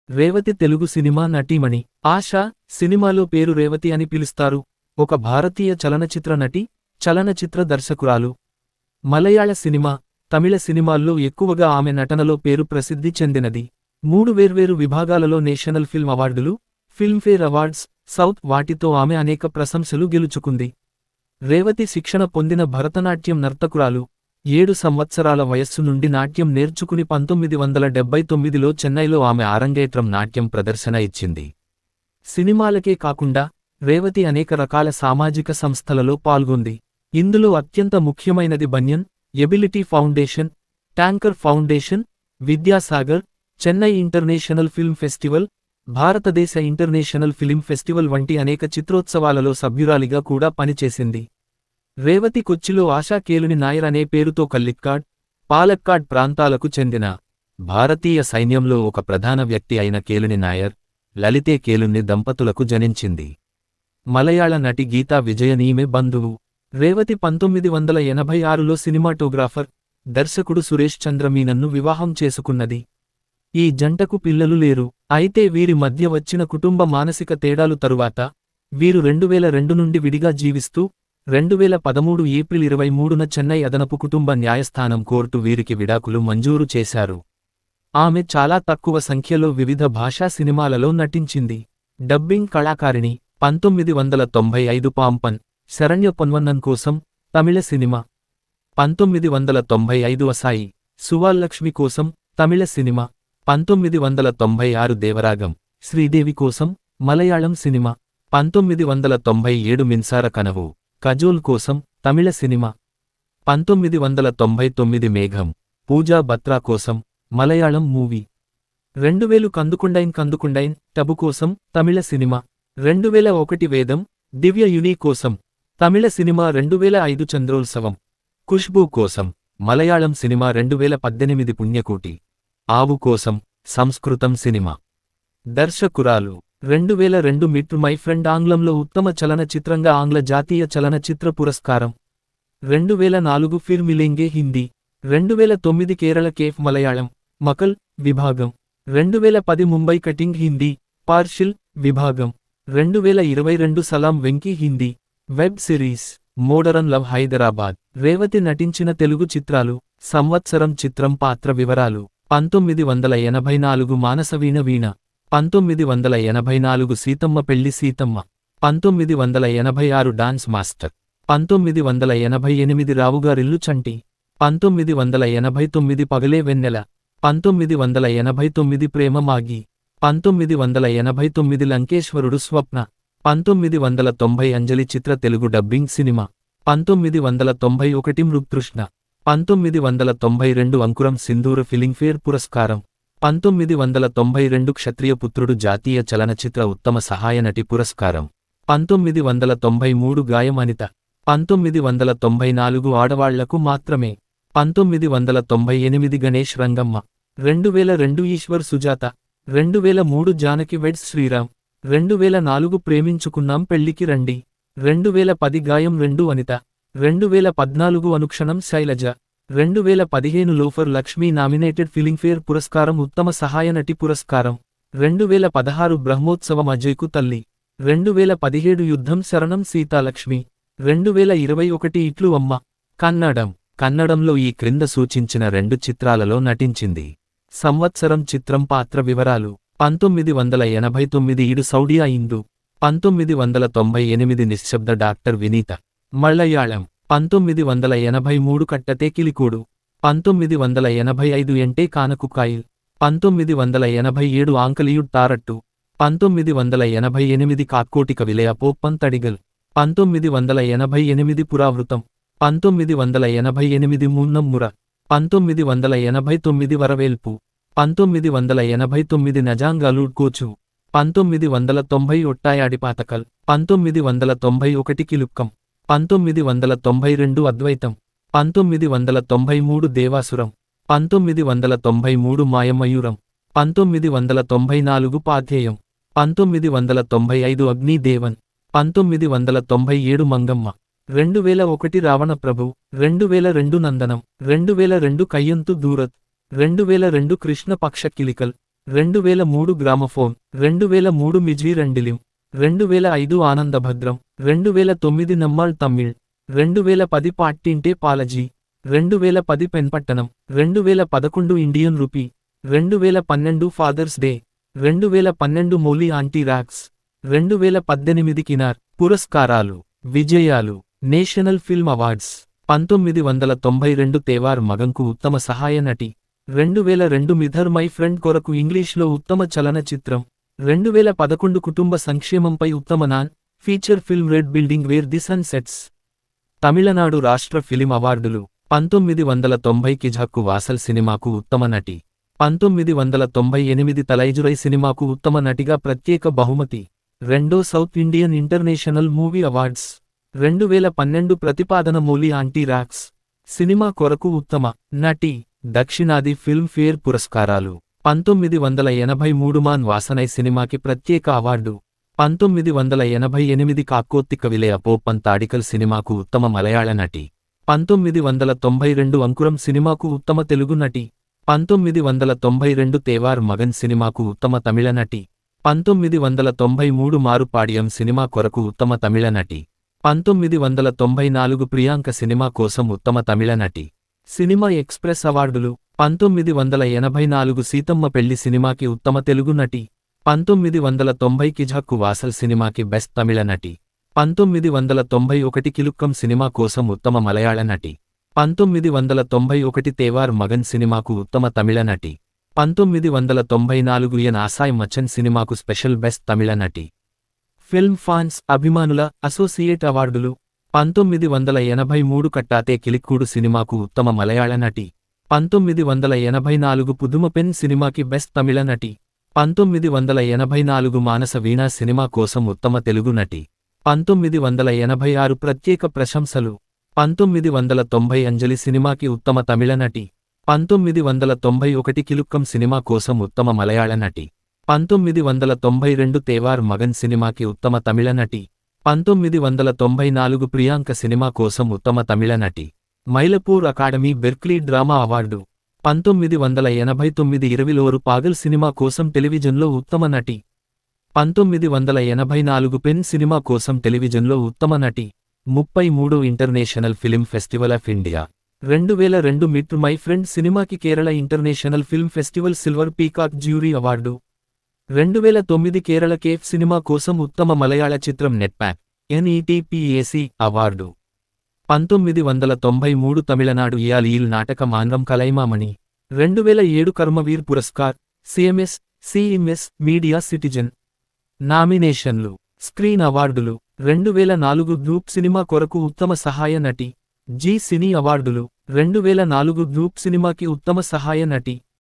Revathi Telugu cinema నటీమణి. ఆశ సినిమాలో పేరు రేవతి అని పిలుస్తారు. ఒక భారతీయ చలనచిత్ర నటి, చలనచిత్ర దర్శకురాలు. మలయాళ సినిమా, తమిళ సినిమాల్లో ఎక్కువగా ఆమె నటనలో పేరు ప్రసిద్ధి చెందినది. 3 వేర్వేరు విభాగాలలో నేషనల్ ఫిల్మ్ అవార్డులు, ఫిల్మ్ఫేర్ అవార్డ్స్, సౌత్ వాటితో ఆమె అనేక ప్రశంసలు గెలుచుకుంది. రేవతి శిక్షణ పొందిన భరతనాట్యం నర్తకురాలు. 7 సంవత్సరాల వయస్సు నుండి నాట్యం నేర్చుకుని 1979లో చెన్నైలో ఆమె ఆరంగేట్రం నాట్యం ప్రదర్శన ఇచ్చింది. సినిమాలకే కాకుండా రేవతి అనేక రకాల సామాజిక సంస్థలలో పాల్గొంది. ఇందులో అత్యంత ముఖ్యమైనది banyan, ability foundation, tanker foundation, Vidyasagar, Chennai international film festival, భారతదేశ ఇంటర్నేషనల్ ఫిలిం ఫెస్టివల్ వంటి అనేక చిత్రోత్సవాలలో సభ్యురాలిగా కూడా పనిచేసింది. రేవతి కొచ్చిలో ఆశా కేలుని నాయర్ అనే పేరుతో కల్లిక్కాడ్, పాలక్కాడ్ ప్రాంతాలకు చెందిన భారతీయ సైన్యంలో ఒక ప్రధాన వ్యక్తి అయిన కేలుని నాయర్, లలితే కేలుని దంపతులకు జనించింది. మలయాళ నటి గీతా విజయన్ ఈమె బంధువు. రేవతి 1986లో సినిమాటోగ్రాఫర్, దర్శకుడు సురేష్ చంద్ర మీనన్ను వివాహం చేసుకున్నది. ఈ జంటకు పిల్లలు లేరు. అయితే వీరి మధ్య వచ్చిన కుటుంబ మానసిక తేడాలు తరువాత వీరు 2002 నుండి విడిగా జీవిస్తూ 2013 ఏప్రిల్ 23న చెన్నై అదనపు కుటుంబ న్యాయస్థానం కోర్టు వీరికి విడాకులు మంజూరు చేశారు. ఆమె చాలా తక్కువ సంఖ్యలో వివిధ భాషా సినిమాలలో నటించింది. డబ్బింగ్ కళాకారిణి. 1995 పాంపన్, శరణ్య పొన్వన్నన్ కోసం, తమిళ సినిమా. 1995 అసాయి, సువాల్లక్ష్మి కోసం, తమిళ సినిమా. 1996 దేవరాగం, శ్రీదేవి కోసం, మలయాళం సినిమా. 1997 మిన్సార కనవు, కజోల్ కోసం, తమిళ సినిమా. 1999 మేఘం, పూజా బత్రా కోసం, మలయాళం మూవీ. 2000 కందుకుండైన్ టబు కోసం, తమిళ సినిమా. 2001 వేదం, దివ్య యుని కోసం, తమిళ సినిమా. 2005 చంద్రోత్సవం, ఖుష్బూ కోసం, మలయాళం సినిమా. 2018 పుణ్యకోటి, ఆవు కోసం, సంస్కృతం సినిమా. దర్శకురాలు. 2002 మీట్ మై ఫ్రెండ్ ఆంగ్లంలో ఉత్తమ చలనచిత్రంగా ఆంగ్ల జాతీయ చలనచిత్ర పురస్కారం. 2004 ఫిర్ మిలేంగే హిందీ. 2009 కేరళ కేఫ్ మలయాళం, మకల్ విభాగం. 2010 ముంబై కటింగ్ హిందీ, పార్షిల్ విభాగం. 2022 Salaam Venky Hindi web series, modern love Hyderabad. Revathi నటించిన తెలుగు చిత్రాలు. సంవత్సరం, చిత్రం, పాత్ర వివరాలు. 1984 మానసవీణ వీణ, 1984 సీతమ్మ పెళ్లి సీతమ్మ, 1986 డాన్స్ మాస్టర్, 1988 రావుగారిల్లు చంటి, 1989 పగలే వెన్నెల, 1989 ప్రేమ మాగి, 1989 లంకేశ్వరుడు స్వప్న, 1990 అంజలి చిత్ర తెలుగు డబ్బింగ్ సినిమా, 1991 మృగతృష్ణ, 1992 అంకురం సింధూర ఫిలింఫేర్ పురస్కారం, 1992 క్షత్రియ పుత్రుడు జాతీయ చలనచిత్ర ఉత్తమ సహాయ నటి పురస్కారం, 1993 గాయం అనిత, 1994 ఆడవాళ్లకు మాత్రమే, 1998 గణేష్ రంగమ్మ, 2002 ఈశ్వర్ సుజాత, 2003 జానకి వెడ్స్ శ్రీరామ్, 2004 ప్రేమించుకున్నాం పెళ్లికి రండి, 2010 Gaayam 2 Anitha, 2014 Anukshanam Sailaja, 2015 loafer Lakshmi nominated Filmfare పురస్కారం ఉత్తమ సహాయ నటి పురస్కారం, 2016 బ్రహ్మోత్సవం అజయ్కు తల్లి, 2017 యుద్ధం శరణం సీతాలక్ష్మి, 2021 ఇట్లు అమ్మ. కన్నడంలో ఈ క్రింద సూచించిన 2 చిత్రాలలో నటించింది. సంవత్సరం, చిత్రం, పాత్ర వివరాలు. 1989 ఇడు సౌడియా ఇందు, 1998 నిశ్శబ్ద డాక్టర్ వినీత, మలయాళం. 1983 కట్టతే కిలికోడు, 1985 ఎంటే కానకు కాయిల్, 1987 ఆంకలియుడ్ తారట్టు, 1988 కాక్కోటిక విలయ పోప్పం తడిగల్, 1988 పురావృతం, 1988 మున్నం ముర, 1989 వరవేల్పు, 1989 నజాంగాలూడ్ కోచు, 1990 ఒట్టాయాడిపాతకల్, 1991 కిలుక్కం, 1992 అద్వైతం, 1993 దేవాసురం, 1993 మాయమయూరం, 1994 పాథేయం, 1995 అగ్నిదేవన్, 1997 మంగమ్మ, 2001 రావణ ప్రభు, 2002 నందనం, 2002 కయ్యంతు దూరత్, 2002 Krishnapakshakkilikal, 2003 gramophone, 2003 Mizhi Randilum, 2005 Anandabhadram, 2009 నమ్మాళ్ Tamil, 2010 Paattinte Palazhi, 2010 Penpattanam, 2011 Indian rupee, 2012 father's day, 2012 Molly aunty rocks, 2018 Kinar. పురస్కారాలు, విజయాలు. National film awards. 1992 తేవార్ మగన్కు ఉత్తమ సహాయ నటి, 2002 మిధర్ మై ఫ్రెండ్ కొరకు ఇంగ్లీష్లో ఉత్తమ చలనచిత్రం, 2011 కుటుంబ సంక్షేమంపై ఉత్తమ non feature film red building where the sun sets. Tamil Nadu రాష్ట్ర ఫిలిం అవార్డులు. 1990 కిఝక్కు వాసల్ సినిమాకు ఉత్తమ నటి, 1998 తలైజురై సినిమాకు ఉత్తమ నటిగా ప్రత్యేక బహుమతి, రెండో south Indian international movie awards, 2012 ప్రతిపాదన మోలీ ఆంటీ రాక్స్ సినిమా కొరకు ఉత్తమ నటి, దక్షిణాది ఫిల్మ్ ఫేర్ పురస్కారాలు. 1983 మాన్ వాసనై సినిమాకి ప్రత్యేక అవార్డు, 1988 కాక్కోత్తిక విలయ పోప్పన్ తాడికల్ సినిమాకు ఉత్తమ మలయాళ నటి, 1992 అంకురం సినిమాకు ఉత్తమ తెలుగు నటి, 1992 తేవార్ మగన్ సినిమాకు ఉత్తమ తమిళ నటి, 1993 మారుపాడియం సినిమా కొరకు ఉత్తమ తమిళ నటి, 1994 ప్రియాంక సినిమా కోసం ఉత్తమ తమిళ నటి. సినిమా ఎక్స్ప్రెస్ అవార్డులు. 1984 సీతమ్మ పెళ్లి సినిమాకి ఉత్తమ తెలుగు నటి, 1990 కిఝక్కు వాసల్ సినిమాకి బెస్ట్ తమిళ నటి, 1991 కిలుక్కం సినిమా కోసం ఉత్తమ మలయాళ నటి, 1991 తేవార్ మగన్ సినిమాకు ఉత్తమ తమిళ నటి, 1994 ఎన్ ఆసాయ్ మచ్చన్ సినిమాకు స్పెషల్ బెస్ట్ తమిళ నటి. ఫిల్మ్ ఫాన్స్ అభిమానుల అసోసియేట్ అవార్డులు. 1983 కట్టాతే కిలిక్కూడు సినిమాకు ఉత్తమ మలయాళ నటి, 1984 పుదుమ పెన్ సినిమాకి బెస్ట్ తమిళ నటి, 1984 మానస వీణా సినిమా కోసం ఉత్తమ తెలుగు నటి, 1986 ప్రత్యేక ప్రశంసలు, 1990 అంజలి సినిమాకి ఉత్తమ తమిళ నటి, 1991 కిలుక్కం సినిమా కోసం ఉత్తమ మలయాళ నటి, 1992 తేవార్ మగన్ సినిమాకి ఉత్తమ తమిళ నటి, 1994 ప్రియాంక సినిమా కోసం ఉత్తమ తమిళ నటి. Mylapore academy Berkeley drama award. 1989 20 పాగల్ సినిమా కోసం టెలివిజన్లో ఉత్తమ నటి, 1984 పెన్ సినిమా కోసం టెలివిజన్లో ఉత్తమ నటి. 33 international film festival of India. 2002 మిట్ my friend సినిమాకి Kerala international film festival silver peacock jury award. 2009 Kerala cafe cinema కోసం ఉత్తమ మలయాళ చిత్రం నెట్పాక్ NETPAC అవార్డు. 1993 తమిళనాడు ఇయాలీల్ నాటక మాన్రం కలైమామణి. 2007 కర్మవీర్ పురస్కార్ CMS మీడియా సిటిజన్. నామినేషన్లు. స్క్రీన్ అవార్డులు. 2004 గ్రూప్ సినిమా కొరకు ఉత్తమ సహాయ నటి జీ సినీ అవార్డులు. 2004 గ్రూప్ సినిమాకి ఉత్తమ సహాయ నటి